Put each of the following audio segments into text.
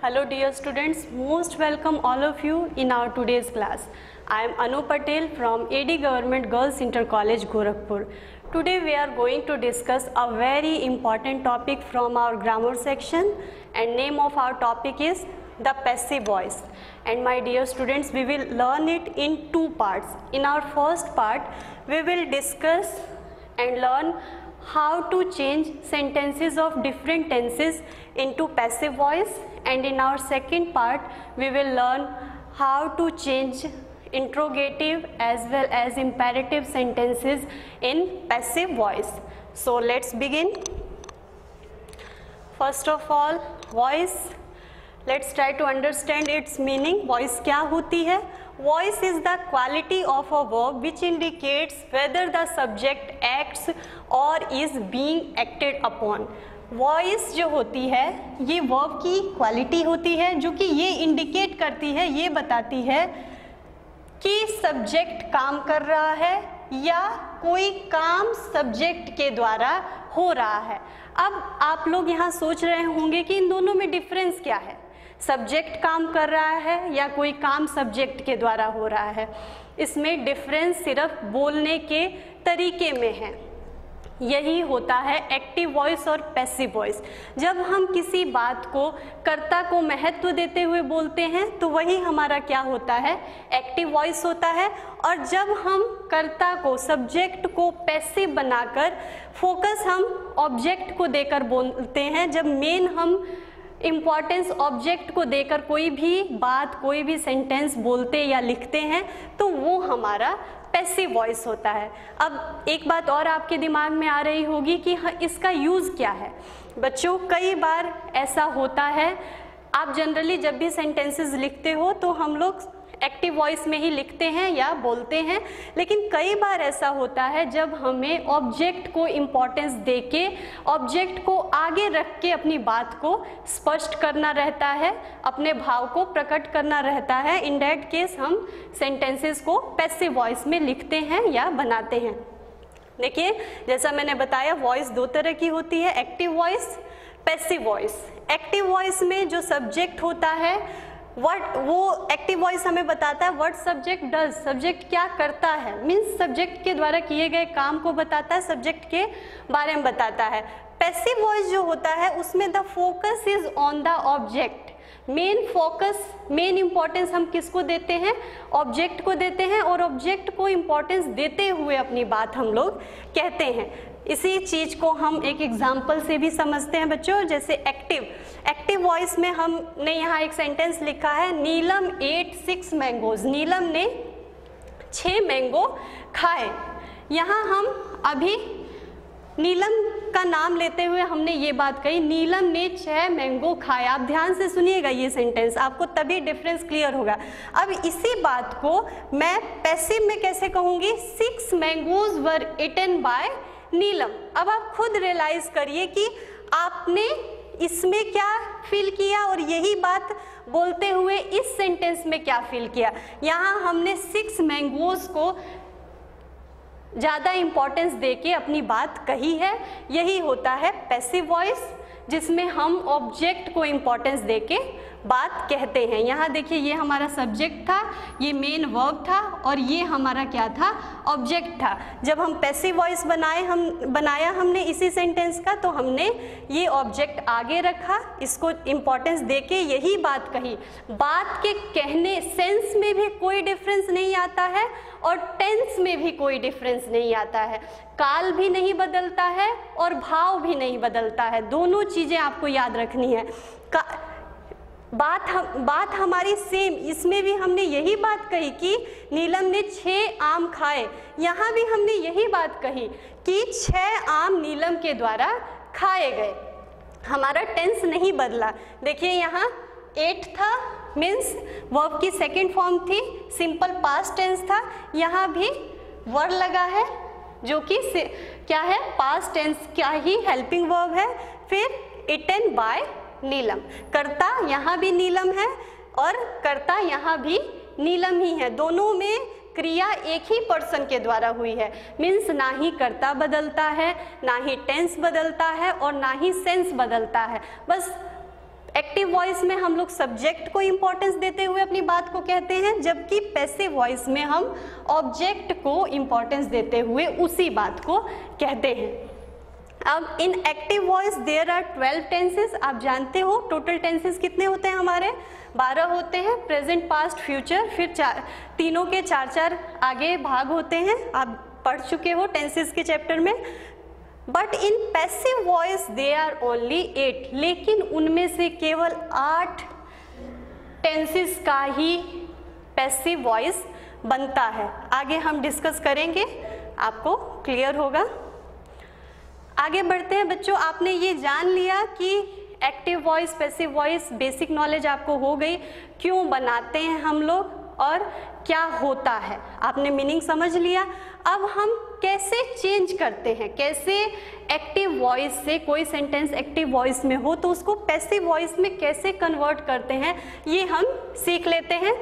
Hello dear students, most welcome all of you in our today's class. I am Anu Patel from AD Government Girls Inter College Gorakhpur. Today we are going to discuss a very important topic from our grammar section, and name of our topic is the passive voice. And my dear students, we will learn it in two parts. In our first part, we will discuss and learn how to change sentences of different tenses into passive voice, and in our second part we will learn how to change interrogative as well as imperative sentences in passive voice. So let's begin. First of all, voice. Let's try to understand its meaning. Voice क्या होती है? Voice is the quality of a verb which indicates whether the subject acts or is being acted upon. Voice जो होती है ये verb की quality होती है जो कि ये इंडिकेट करती है, ये बताती है कि सब्जेक्ट काम कर रहा है या कोई काम सब्जेक्ट के द्वारा हो रहा है। अब आप लोग यहाँ सोच रहे होंगे कि इन दोनों में डिफरेंस क्या है, सब्जेक्ट काम कर रहा है या कोई काम सब्जेक्ट के द्वारा हो रहा है। इसमें डिफरेंस सिर्फ बोलने के तरीके में है। यही होता है एक्टिव वॉइस और पैसिव वॉइस। जब हम किसी बात को कर्ता को महत्व देते हुए बोलते हैं तो वही हमारा क्या होता है, एक्टिव वॉइस होता है। और जब हम कर्ता को, सब्जेक्ट को पैसिव बनाकर फोकस हम ऑब्जेक्ट को देकर बोलते हैं, जब मेन हम इम्पॉर्टेंस ऑब्जेक्ट को देकर कोई भी बात, कोई भी सेंटेंस बोलते या लिखते हैं, तो वो हमारा पैसिव वॉइस होता है। अब एक बात और आपके दिमाग में आ रही होगी कि इसका यूज़ क्या है। बच्चों, कई बार ऐसा होता है, आप जनरली जब भी सेंटेंसेस लिखते हो तो हम लोग एक्टिव वॉइस में ही लिखते हैं या बोलते हैं, लेकिन कई बार ऐसा होता है जब हमें ऑब्जेक्ट को इम्पोर्टेंस देके, ऑब्जेक्ट को आगे रख के अपनी बात को स्पष्ट करना रहता है, अपने भाव को प्रकट करना रहता है। इन दैट केस हम सेंटेंसेस को पैसिव वॉइस में लिखते हैं या बनाते हैं। देखिए, जैसा मैंने बताया, वॉइस दो तरह की होती है, active voice, passive voice. Active voice में जो सब्जेक्ट होता है वो एक्टिव वॉइस हमें बताता है व्हाट सब्जेक्ट डज, सब्जेक्ट क्या करता है, मीन्स सब्जेक्ट के द्वारा किए गए काम को बताता है, सब्जेक्ट के बारे में बताता है। पैसिव वॉइस जो होता है उसमें the focus is on the object. Main focus, main importance हम किसको देते हैं, ऑब्जेक्ट को देते हैं, और ऑब्जेक्ट को इम्पोर्टेंस देते हुए अपनी बात हम लोग कहते हैं। इसी चीज को हम एक एग्जाम्पल से भी समझते हैं बच्चों। जैसे एक्टिव वॉइस में हमने यहाँ एक सेंटेंस लिखा है, नीलम एट 6 मैंगोज। नीलम ने 6 मैंगो खाए। यहाँ हम अभी नीलम का नाम लेते हुए हमने ये बात कही, नीलम ने 6 मैंगो खाए। आप ध्यान से सुनिएगा ये सेंटेंस, आपको तभी डिफरेंस क्लियर होगा। अब इसी बात को मैं पैसिव में कैसे कहूँगी, 6 मैंगोज वर इटन बाय नीलम। अब आप खुद रियलाइज करिए कि आपने इसमें क्या फील किया और यही बात बोलते हुए इस सेंटेंस में क्या फील किया। यहाँ हमने 6 मैंगोज को ज़्यादा इम्पोर्टेंस देके अपनी बात कही है। यही होता है पैसिव वॉइस, जिसमें हम ऑब्जेक्ट को इम्पोर्टेंस देके बात कहते हैं। यहाँ देखिए, ये हमारा सब्जेक्ट था, ये मेन वर्ब था, और ये हमारा क्या था, ऑब्जेक्ट था। जब हम पैसिव वॉइस बनाया हमने इसी सेंटेंस का, तो हमने ये ऑब्जेक्ट आगे रखा, इसको इम्पोर्टेंस देके यही बात कही। बात के कहने सेंस में भी कोई डिफरेंस नहीं आता है और टेंस में भी कोई डिफरेंस नहीं आता है, काल भी नहीं बदलता है और भाव भी नहीं बदलता है। दोनों चीज़ें आपको याद रखनी है। बात हमारी सेम, इसमें भी हमने यही बात कही कि नीलम ने 6 आम खाए। यहाँ भी हमने यही बात कही कि 6 आम नीलम के द्वारा खाए गए। हमारा टेंस नहीं बदला। देखिए, यहाँ 8 था, मीन्स वर्ब की सेकेंड फॉर्म थी, सिंपल पास्ट टेंस था। यहाँ भी वर लगा है जो कि क्या है, पास्ट टेंस का ही हेल्पिंग वर्ब है। फिर इटन बाय नीलम, कर्ता यहाँ भी नीलम है और कर्ता यहाँ भी नीलम ही है। दोनों में क्रिया एक ही पर्सन के द्वारा हुई है, मीन्स ना ही कर्ता बदलता है, ना ही टेंस बदलता है और ना ही सेंस बदलता है। बस एक्टिव वॉइस में हम लोग सब्जेक्ट को इंपॉर्टेंस देते हुए अपनी बात को कहते हैं, जबकि पैसिव वॉइस में हम ऑब्जेक्ट को इंपॉर्टेंस देते हुए उसी बात को कहते हैं। अब in active voice there are 12 tenses. आप जानते हो टोटल टेंसेस कितने होते हैं हमारे? 12 होते हैं, प्रेजेंट, पास्ट, फ्यूचर, फिर तीनों के 4-4 आगे भाग होते हैं। आप पढ़ चुके हो टेंसेस के चैप्टर में। But in passive voice they are only 8, लेकिन उनमें से केवल 8 टेंसेस का ही पैसिव वॉइस बनता है। आगे हम डिस्कस करेंगे, आपको क्लियर होगा। आगे बढ़ते हैं बच्चों। आपने ये जान लिया कि active voice, passive voice, basic knowledge आपको हो गई, क्यों बनाते हैं हम लोग और क्या होता है, आपने मीनिंग समझ लिया। अब हम कैसे चेंज करते हैं, कैसे एक्टिव वॉइस से कोई सेंटेंस एक्टिव वॉइस में हो तो उसको पैसिव वॉइस में कैसे कन्वर्ट करते हैं, ये हम सीख लेते हैं।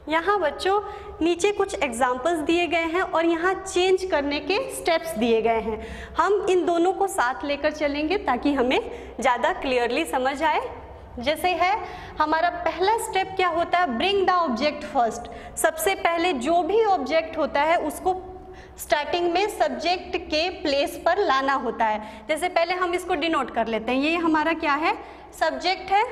यहाँ बच्चों नीचे कुछ एग्जाम्पल्स दिए गए हैं और यहाँ चेंज करने के स्टेप्स दिए गए हैं। हम इन दोनों को साथ लेकर चलेंगे ताकि हमें ज़्यादा क्लियरली समझ आए। जैसे है हमारा पहला स्टेप क्या होता है? Bring the object first. सबसे पहले जो भी ऑब्जेक्ट होता है उसको स्टार्टिंग में सब्जेक्ट के प्लेस पर लाना होता है। जैसे पहले हम इसको डिनोट कर लेते हैं। ये हमारा क्या है? सब्जेक्ट है।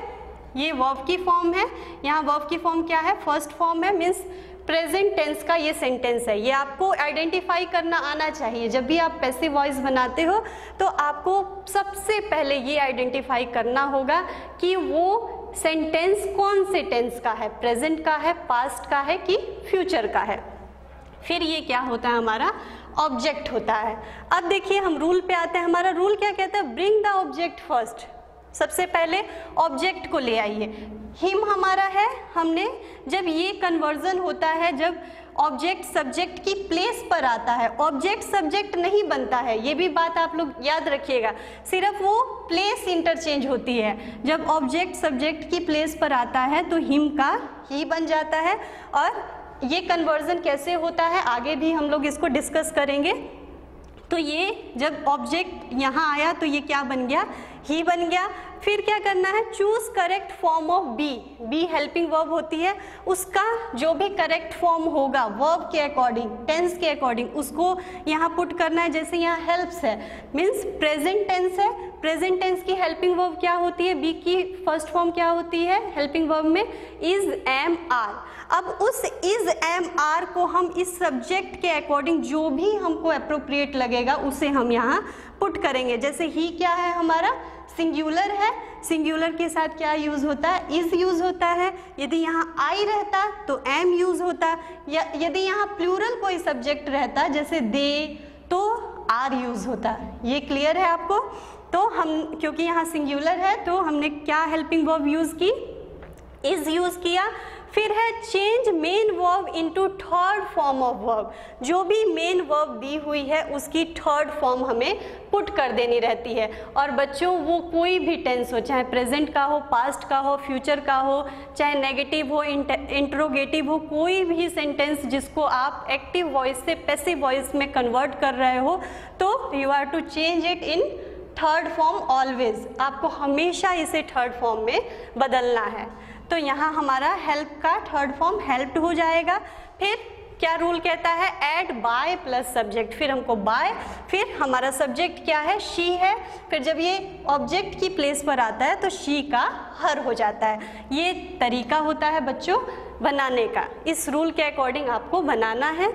ये वर्ब की फॉर्म है। यहाँ वर्ब की फॉर्म क्या है? फर्स्ट फॉर्म है, मीन्स प्रेजेंट टेंस का ये सेंटेंस है। ये आपको आइडेंटिफाई करना आना चाहिए। जब भी आप पैसिव वॉइस बनाते हो तो आपको सबसे पहले ये आइडेंटिफाई करना होगा कि वो सेंटेंस कौन से टेंस का है, प्रेजेंट का है, पास्ट का है कि फ्यूचर का है। फिर ये क्या होता है? हमारा ऑब्जेक्ट होता है। अब देखिए हम रूल पे आते हैं। हमारा रूल क्या कहता है? Bring the object first. सबसे पहले ऑब्जेक्ट को ले आइए। हिम हमारा है, हमने जब ये कन्वर्जन होता है, जब ऑब्जेक्ट सब्जेक्ट की प्लेस पर आता है, ऑब्जेक्ट सब्जेक्ट नहीं बनता है, ये भी बात आप लोग याद रखिएगा। सिर्फ वो प्लेस इंटरचेंज होती है। जब ऑब्जेक्ट सब्जेक्ट की प्लेस पर आता है तो हिम का ही बन जाता है। और ये कन्वर्जन कैसे होता है आगे भी हम लोग इसको डिस्कस करेंगे। तो ये जब ऑब्जेक्ट यहाँ आया तो ये क्या बन गया? ही बन गया। फिर क्या करना है? Choose correct form of be. Be helping verb होती है, उसका जो भी करेक्ट फॉर्म होगा वर्ब के अकॉर्डिंग, टेंस के अकॉर्डिंग, उसको यहाँ पुट करना है। जैसे यहाँ हेल्प्स है, मीन्स प्रेजेंट टेंस है। प्रेजेंट टेंस की हेल्पिंग वर्ब क्या होती है? बी की फर्स्ट फॉर्म क्या होती है हेल्पिंग वर्ब में? Is, am, are. अब उस इज, एम, आर को हम इस सब्जेक्ट के अकॉर्डिंग जो भी हमको अप्रोप्रिएट लगेगा उसे हम यहाँ पुट करेंगे। जैसे ही क्या है हमारा? सिंगुलर है। सिंगुलर के साथ क्या यूज होता है? इज यूज होता है। यदि यहाँ आई रहता तो एम यूज होता, या यदि यहाँ प्लूरल कोई सब्जेक्ट रहता जैसे दे तो आर यूज होता। ये क्लियर है आपको? तो हम क्योंकि यहाँ सिंगुलर है तो हमने क्या हेल्पिंग वर्ब यूज की? इज यूज किया। फिर है change main verb into third form of verb. जो भी मेन वर्ब दी हुई है उसकी थर्ड फॉर्म हमें पुट कर देनी रहती है। और बच्चों वो कोई भी टेंस हो, चाहे प्रेजेंट का हो, पास्ट का हो, फ्यूचर का हो, चाहे नेगेटिव हो, इंट्रोगेटिव हो, कोई भी सेंटेंस जिसको आप एक्टिव वॉइस से पैसिव वॉइस में कन्वर्ट कर रहे हो तो you are to change it in third form always. आपको हमेशा इसे थर्ड फॉर्म में बदलना है। तो यहाँ हमारा हेल्प का थर्ड फॉर्म हेल्प्ड हो जाएगा। फिर क्या रूल कहता है? Add by plus subject. फिर हमको बाय, फिर हमारा सब्जेक्ट क्या है? शी है। फिर जब ये ऑब्जेक्ट की प्लेस पर आता है तो शी का हर हो जाता है। ये तरीका होता है बच्चों बनाने का। इस रूल के अकॉर्डिंग आपको बनाना है।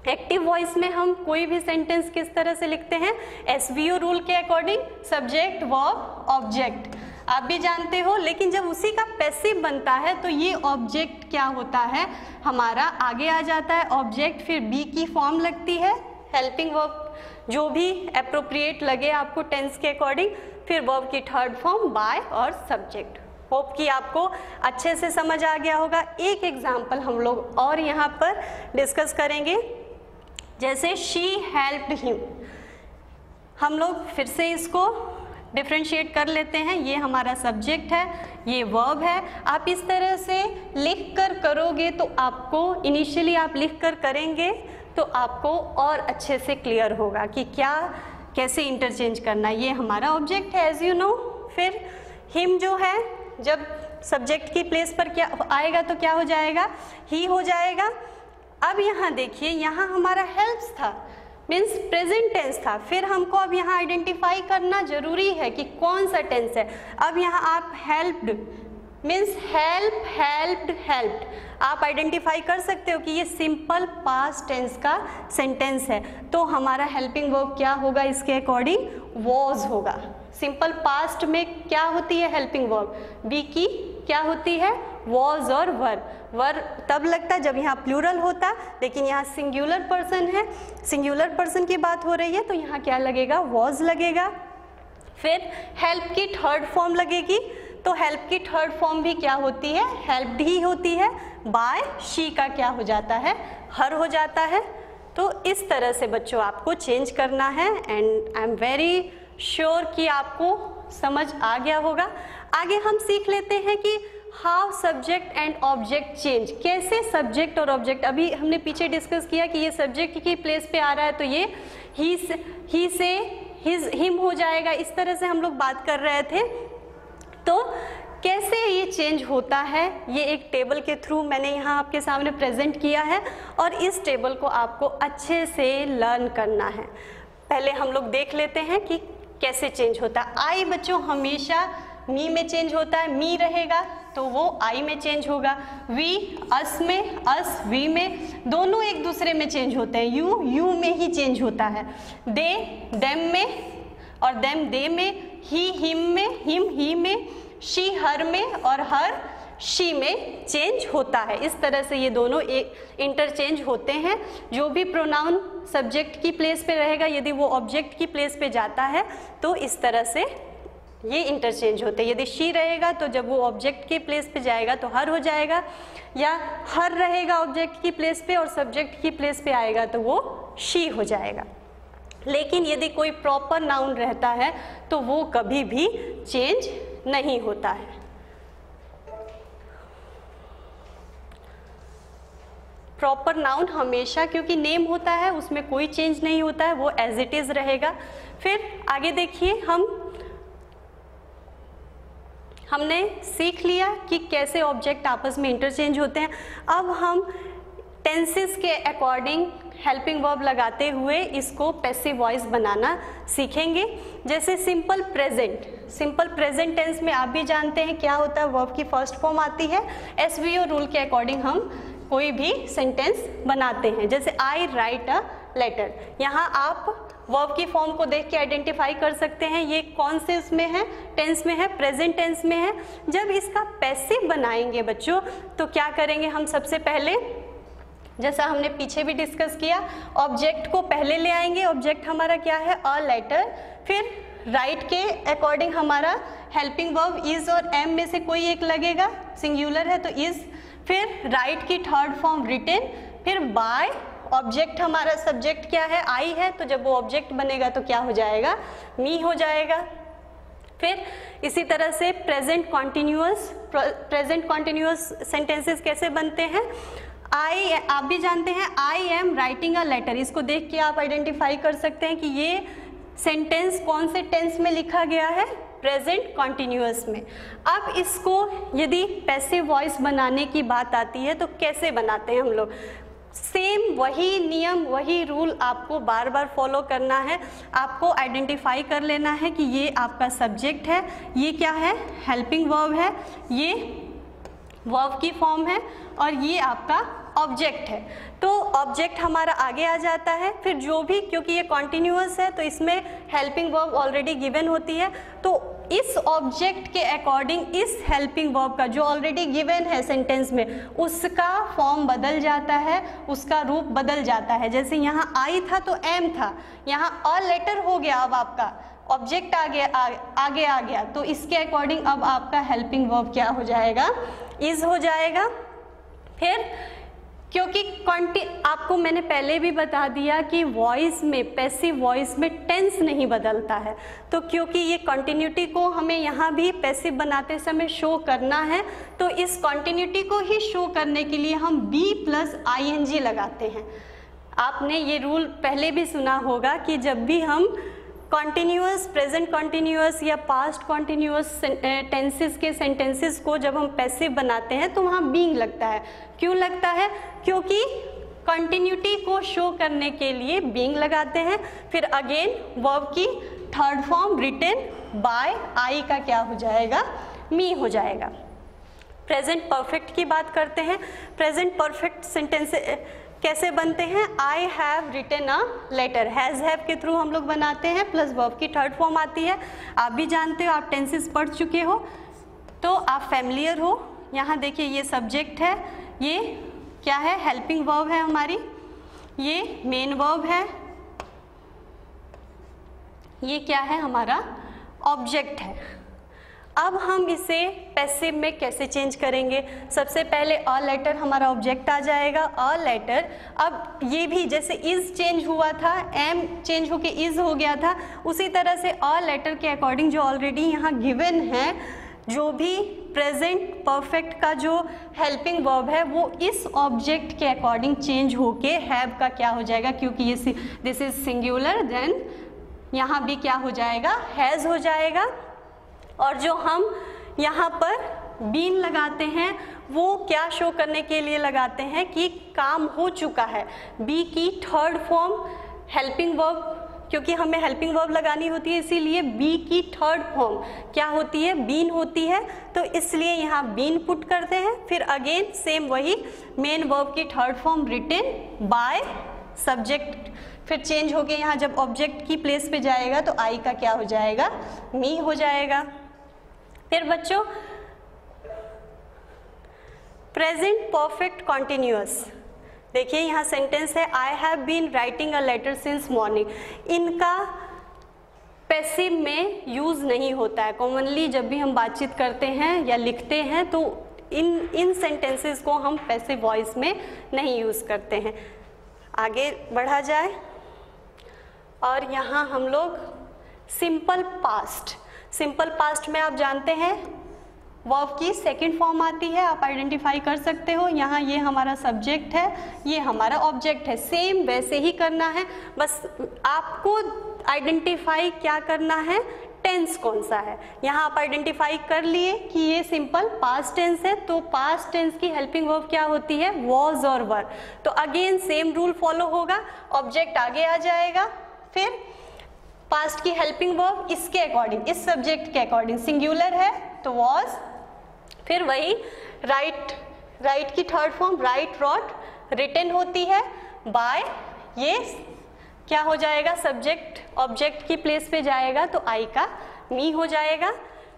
एक्टिव वॉइस में हम कोई भी सेंटेंस किस तरह से लिखते हैं? SVO रूल के अकॉर्डिंग, सब्जेक्ट, वर्ब, ऑब्जेक्ट। आप भी जानते हो। लेकिन जब उसी का पैसिव बनता है तो ये ऑब्जेक्ट क्या होता है हमारा? आगे आ जाता है ऑब्जेक्ट, फिर बी की फॉर्म लगती है हेल्पिंग वर्ब, जो भी अप्रोप्रिएट लगे आपको टेंस के अकॉर्डिंग, फिर वर्ब की थर्ड फॉर्म बाय और सब्जेक्ट। होप कि आपको अच्छे से समझ आ गया होगा। एक एग्जाम्पल हम लोग और यहाँ पर डिस्कस करेंगे। जैसे शी हेल्प्ड हिम। हम लोग फिर से इसको डिफ्रेंशिएट कर लेते हैं। ये हमारा सब्जेक्ट है, ये वर्ब है। आप इस तरह से लिख कर करोगे तो आपको इनिशियली आप लिख कर करेंगे तो आपको और अच्छे से क्लियर होगा कि क्या कैसे इंटरचेंज करना है। ये हमारा ऑब्जेक्ट है एज यू नो, फिर हिम जो है जब सब्जेक्ट की प्लेस पर क्या आएगा तो क्या हो जाएगा, ही हो जाएगा। अब यहाँ देखिए, यहाँ हमारा हेल्प्स था, मीन्स प्रेजेंट टेंस था। फिर हमको अब यहाँ आइडेंटिफाई करना जरूरी है कि कौन सा टेंस है। अब यहाँ आप helped means help, helped, helped, आप आइडेंटिफाई कर सकते हो कि ये सिंपल पास्ट टेंस का सेंटेंस है। तो हमारा हेल्पिंग वर्ब क्या होगा इसके अकॉर्डिंग, वॉज होगा। सिंपल पास्ट में क्या होती है हेल्पिंग वर्ब, बी की क्या होती है, वॉज और वर। वर तब लगता है जब यहाँ प्लूरल होता, लेकिन यहाँ सिंगुलर पर्सन है, सिंगुलर पर्सन की बात हो रही है तो यहाँ क्या लगेगा, वॉज लगेगा। फिर हेल्प की थर्ड फॉर्म लगेगी, तो हेल्प की थर्ड फॉर्म भी क्या होती है, हेल्प्ड ही होती है। बाय शी का क्या हो जाता है, हर हो जाता है। तो इस तरह से बच्चों आपको चेंज करना है and I am very sure कि आपको समझ आ गया होगा। आगे हम सीख लेते हैं कि how subject and object change, कैसे सब्जेक्ट और ऑब्जेक्ट, अभी हमने पीछे डिस्कस किया कि ये सब्जेक्ट की प्लेस पे आ रहा है तो ये ही से हिज, हिम हो जाएगा, इस तरह से हम लोग बात कर रहे थे। तो कैसे ये चेंज होता है, ये एक टेबल के थ्रू मैंने यहाँ आपके सामने प्रेजेंट किया है और इस टेबल को आपको अच्छे से लर्न करना है। पहले हम लोग देख लेते हैं कि कैसे चेंज होता है। आई बच्चों हमेशा मी में चेंज होता है, मी रहेगा तो वो आई में चेंज होगा। वी अस में, अस वी में, दोनों एक दूसरे में चेंज होते हैं। यू यू में ही चेंज होता है। दे देम में और देम दे में, ही हिम में, हिम ही में, शी हर में और हर शी में चेंज होता है। इस तरह से ये दोनों एक इंटरचेंज होते हैं। जो भी प्रोनाउन सब्जेक्ट की प्लेस पे रहेगा, यदि वो ऑब्जेक्ट की प्लेस पे जाता है तो इस तरह से ये इंटरचेंज होते हैं। यदि शी रहेगा तो जब वो ऑब्जेक्ट के प्लेस पे जाएगा तो हर हो जाएगा, या हर रहेगा ऑब्जेक्ट की प्लेस पे और सब्जेक्ट की प्लेस पे आएगा तो वो शी हो जाएगा। लेकिन यदि कोई प्रॉपर नाउन रहता है तो वो कभी भी चेंज नहीं होता है। प्रॉपर नाउन हमेशा, क्योंकि नेम होता है उसमें कोई चेंज नहीं होता है, वो एज इट इज रहेगा। फिर आगे देखिए, हमने सीख लिया कि कैसे ऑब्जेक्ट आपस में इंटरचेंज होते हैं। अब हम टेंसेस के अकॉर्डिंग हेल्पिंग वर्ब लगाते हुए इसको पैसिव वॉइस बनाना सीखेंगे। जैसे simple present, simple present tense में आप भी जानते हैं क्या होता है, वर्ब की फर्स्ट फॉर्म आती है। एसवीओ रूल के अकॉर्डिंग हम कोई भी सेंटेंस बनाते हैं। जैसे आई राइट अ लेटर, यहाँ आप वर्ब की फॉर्म को देख के आइडेंटिफाई कर सकते हैं ये कौन से उसमें है, टेंस में है, प्रेजेंट टेंस में है। जब इसका पैसिव बनाएंगे बच्चों तो क्या करेंगे हम, सबसे पहले जैसा हमने पीछे भी डिस्कस किया, ऑब्जेक्ट को पहले ले आएंगे। ऑब्जेक्ट हमारा क्या है, अ लेटर। फिर राइट के अकॉर्डिंग हमारा हेल्पिंग वर्ब इज और एम में से कोई एक लगेगा, सिंगुलर है तो इज। फिर राइट की थर्ड फॉर्म रिटेन। फिर बाय, ऑब्जेक्ट हमारा सब्जेक्ट क्या है, आई है, तो जब वो ऑब्जेक्ट बनेगा तो क्या हो जाएगा, मी हो जाएगा। फिर इसी तरह से प्रेजेंट कॉन्टिन्यूअस सेंटेंसेस कैसे बनते हैं, आई, आप भी जानते हैं I am writing a letter. इसको देख के आप आइडेंटिफाई कर सकते हैं कि ये सेंटेंस कौन से टेंस में लिखा गया है, प्रेजेंट कॉन्टिन्यूअस में। अब इसको यदि पैसिव वॉइस बनाने की बात आती है तो कैसे बनाते हैं हम लोग, सेम वही नियम, वही रूल आपको बार बार फॉलो करना है। आपको आइडेंटिफाई कर लेना है कि ये आपका सब्जेक्ट है, ये क्या है, हेल्पिंग वर्ब है, ये वर्ब की फॉर्म है और ये आपका ऑब्जेक्ट है। तो ऑब्जेक्ट हमारा आगे आ जाता है। फिर जो भी, क्योंकि ये कॉन्टिन्यूअस है तो इसमें हेल्पिंग वर्ब ऑलरेडी गिवन होती है, तो इस ऑब्जेक्ट के अकॉर्डिंग इस हेल्पिंग वर्ब का जो ऑलरेडी गिवन है सेंटेंस में, उसका फॉर्म बदल जाता है, उसका रूप बदल जाता है। जैसे यहाँ आई था तो एम था, यहाँ अ लेटर हो गया, अब आपका ऑब्जेक्ट आगे आ गया, तो इसके अकॉर्डिंग अब आपका हेल्पिंग वर्ब क्या हो जाएगा, इज हो जाएगा। फिर क्योंकि आपको मैंने पहले भी बता दिया कि वॉइस में, पैसिव वॉइस में टेंस नहीं बदलता है, तो क्योंकि ये कॉन्टिन्यूटी को हमें यहाँ भी पैसिव बनाते समय शो करना है, तो इस कॉन्टिन्यूटी को ही शो करने के लिए हम बी प्लस ING लगाते हैं। आपने ये रूल पहले भी सुना होगा कि जब भी हम कॉन्टिन्यूअस, प्रेजेंट कॉन्टिन्यूअस या पास्ट कॉन्टिन्यूअस टेंसेस के सेंटेंसेस को जब हम पैसिव बनाते हैं तो वहाँ बीइंग लगता है। क्यों लगता है? क्योंकि कंटिन्यूटी को शो करने के लिए बीइंग लगाते हैं। फिर अगेन वर्ब की third form written by I का क्या हो जाएगा? मी हो जाएगा। प्रेजेंट परफेक्ट की बात करते हैं। प्रेजेंट परफेक्ट सेंटेंस कैसे बनते हैं? I have written a letter, has have के थ्रू हम लोग बनाते हैं, प्लस वर्ब की थर्ड फॉर्म आती है। आप भी जानते हो, आप टेंसेस पढ़ चुके हो तो आप फैमिलियर हो। यहाँ देखिए ये सब्जेक्ट है, ये क्या है? हेल्पिंग वर्ब है हमारी, ये मेन वर्ब है, ये क्या है? हमारा ऑब्जेक्ट है। अब हम इसे पैसिव में कैसे चेंज करेंगे? सबसे पहले अ लेटर हमारा ऑब्जेक्ट आ जाएगा, अ लेटर। अब ये भी जैसे इज चेंज हुआ था, एम चेंज होके इज हो गया था, उसी तरह से अ लेटर के अकॉर्डिंग जो ऑलरेडी यहाँ गिवन है, जो भी प्रेजेंट परफेक्ट का जो हेल्पिंग वर्ब है वो इस ऑब्जेक्ट के अकॉर्डिंग चेंज होके हैव का क्या हो जाएगा? क्योंकि ये दिस इज सिंगुलर, देन यहाँ भी क्या हो जाएगा? हैज़ हो जाएगा। और जो हम यहाँ पर बीन लगाते हैं वो क्या शो करने के लिए लगाते हैं कि काम हो चुका है। बी की थर्ड फॉर्म हेल्पिंग वर्ब, क्योंकि हमें हेल्पिंग वर्ब लगानी होती है इसीलिए बी की थर्ड फॉर्म क्या होती है? बीन होती है, तो इसलिए यहाँ बीन पुट करते हैं। फिर अगेन सेम वही मेन वर्ब की third form written by subject, फिर चेंज होके यहाँ जब ऑब्जेक्ट की प्लेस पे जाएगा तो आई का क्या हो जाएगा? मी हो जाएगा। फिर बच्चों प्रेजेंट परफेक्ट कॉन्टिन्यूअस, देखिए यहाँ सेंटेंस है I have been writing a letter since morning. इनका पैसिव में यूज़ नहीं होता है। कॉमनली जब भी हम बातचीत करते हैं या लिखते हैं तो इन सेंटेंसेस को हम पैसिव वॉइस में नहीं यूज़ करते हैं। आगे बढ़ा जाए और यहाँ हम लोग सिंपल पास्ट में आप जानते हैं वर्ब की सेकंड फॉर्म आती है, आप आइडेंटिफाई कर सकते हो। यहाँ ये हमारा सब्जेक्ट है, ये हमारा ऑब्जेक्ट है, सेम वैसे ही करना है। बस आपको आइडेंटिफाई क्या करना है? टेंस कौन सा है। यहाँ आप आइडेंटिफाई कर लिए कि ये सिंपल पास्ट टेंस है, तो पास्ट टेंस की हेल्पिंग वर्ब क्या होती है? वॉज और वर। तो अगेन सेम रूल फॉलो होगा, ऑब्जेक्ट आगे आ जाएगा, फिर पास्ट की हेल्पिंग वर्ब इसके अकॉर्डिंग, इस सब्जेक्ट के अकॉर्डिंग, सिंगुलर है तो वॉज, फिर वही राइट की third form write wrote, written होती है बाय, ये क्या हो जाएगा? सब्जेक्ट ऑब्जेक्ट की प्लेस पे जाएगा तो आई का मी हो जाएगा।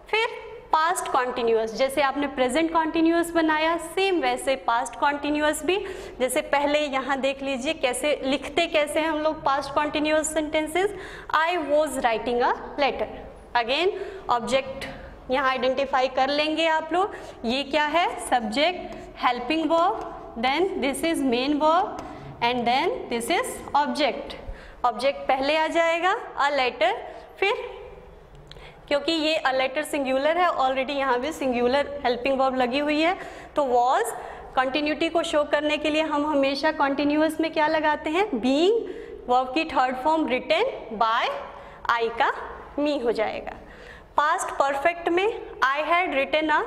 फिर पास्ट कॉन्टिन्यूअस, जैसे आपने प्रेजेंट कॉन्टिन्यूअस बनाया सेम वैसे पास्ट कॉन्टिन्यूअस भी। जैसे पहले यहाँ देख लीजिए कैसे लिखते कैसे हैं हम लोग past continuous sentences. I was writing a letter, again object यहाँ आइडेंटिफाई कर लेंगे आप लोग, ये क्या है? Subject, helping verb, then this is main verb and then this is object. Object पहले आ जाएगा, अ लेटर, फिर क्योंकि ये अ लेटर सिंगुलर है ऑलरेडी यहाँ भी सिंगुलर हेल्पिंग वर्ब लगी हुई है, तो वॉज कंटिन्यूटी को शो करने के लिए हम हमेशा कॉन्टिन्यूअस में क्या लगाते हैं? बीइंग, वर्ब की third form written by, I का मी हो जाएगा। पास्ट परफेक्ट में I had written a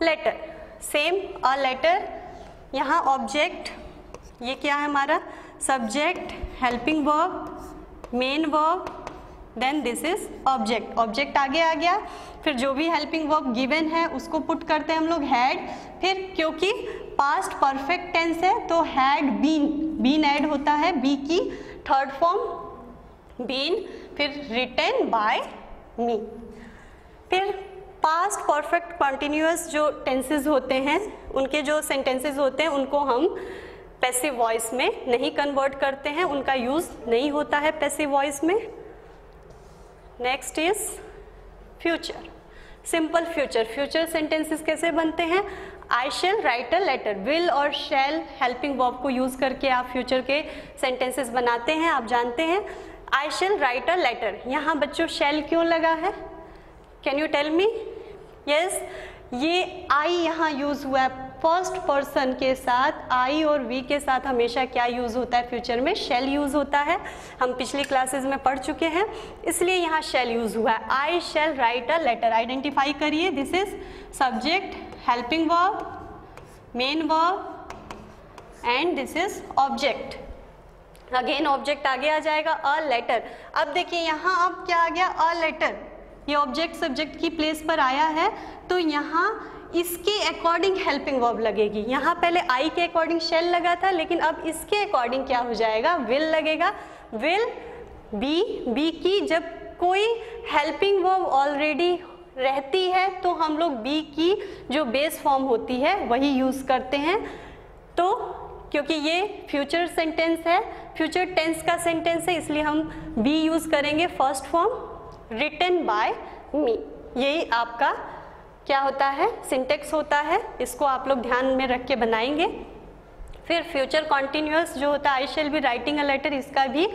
letter, same a letter, यहाँ ऑब्जेक्ट, ये क्या है हमारा? Subject, helping verb, main verb, then this is object. Object आगे आ गया, फिर जो भी हेल्पिंग वर्ब गिवन है उसको पुट करते हैं हम लोग हैड, फिर क्योंकि पास्ट परफेक्ट टेंस है तो हैड बीन ऐड होता है, बी की थर्ड फॉर्म बीन, फिर रिटन बाय मी। फिर पास्ट परफेक्ट कॉन्टिन्यूअस जो टेंसेस होते हैं, उनके जो सेंटेंसेस होते हैं उनको हम पैसिव वॉइस में नहीं कन्वर्ट करते हैं, उनका यूज़ नहीं होता है पैसिव वॉइस में। Next is future, simple future sentences कैसे बनते हैं? I shall write a letter, will और शेल हेल्पिंग वर्ब को यूज़ करके आप फ्यूचर के सेंटेंसेस बनाते हैं, आप जानते हैं। I shall write a letter, यहाँ बच्चों शेल क्यों लगा है? Can you tell me? Yes, ये आई यहाँ यूज़ हुआ है फर्स्ट पर्सन के साथ आई और वी के साथ हमेशा क्या यूज़ होता है फ्यूचर में, शैल यूज़ होता है। हम पिछली क्लासेस में पढ़ चुके हैं, इसलिए यहाँ शैल यूज़ हुआ है। I shall write a letter, identify करिए, this is subject, helping verb, main verb and this is object. Again object आगे आ जाएगा, अ लेटर। अब देखिए यहाँ अब क्या आ गया, अ लेटर, ये ऑब्जेक्ट सब्जेक्ट की प्लेस पर आया है, तो यहाँ इसके अकॉर्डिंग हेल्पिंग वर्ब लगेगी। यहाँ पहले आई के अकॉर्डिंग शैल लगा था, लेकिन अब इसके अकॉर्डिंग क्या हो जाएगा, विल लगेगा। विल बी की जब कोई हेल्पिंग वर्ब ऑलरेडी रहती है तो हम लोग बी की जो बेस फॉर्म होती है वही यूज़ करते हैं। तो क्योंकि ये फ्यूचर सेंटेंस है, फ्यूचर टेंस का सेंटेंस है, इसलिए हम बी यूज़ करेंगे फर्स्ट फॉर्म, रिटन बाय मी। यही आपका क्या होता है, सिंटेक्स होता है, इसको आप लोग ध्यान में रख के बनाएंगे। फिर फ्यूचर कॉन्टिन्यूअस जो होता है, I shall be writing a letter, इसका भी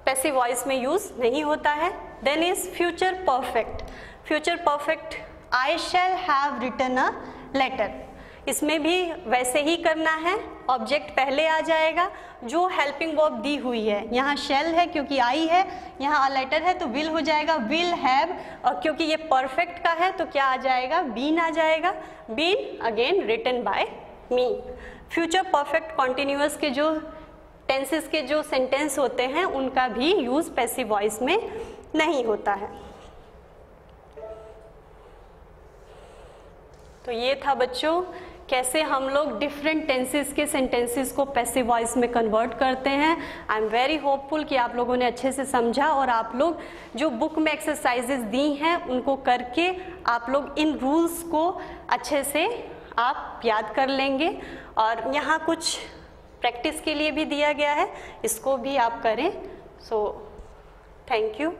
पैसिव वॉइस में यूज़ नहीं होता है। Then is future perfect. Future perfect, I shall have written a letter, इसमें भी वैसे ही करना है, ऑब्जेक्ट पहले आ जाएगा, जो हेल्पिंग वर्ब दी हुई है, यहाँ शैल है क्योंकि आई है, यहाँ अ लेटर है तो विल हो जाएगा, विल हैव, और क्योंकि ये परफेक्ट का है तो क्या आ जाएगा, बीन आ जाएगा, been again written by me. Future perfect continuous के जो टेंसेस के जो सेंटेंस होते हैं उनका भी यूज़ पैसिव वॉइस में नहीं होता है। तो ये था बच्चों कैसे हम लोग डिफरेंट टेंसेस के सेंटेंसेस को पैसिव वॉइस में कन्वर्ट करते हैं। आई एम वेरी होपफुल कि आप लोगों ने अच्छे से समझा और आप लोग जो बुक में एक्सरसाइजेस दी हैं उनको करके आप लोग इन रूल्स को अच्छे से आप याद कर लेंगे। और यहाँ कुछ प्रैक्टिस के लिए भी दिया गया है, इसको भी आप करें। So thank you.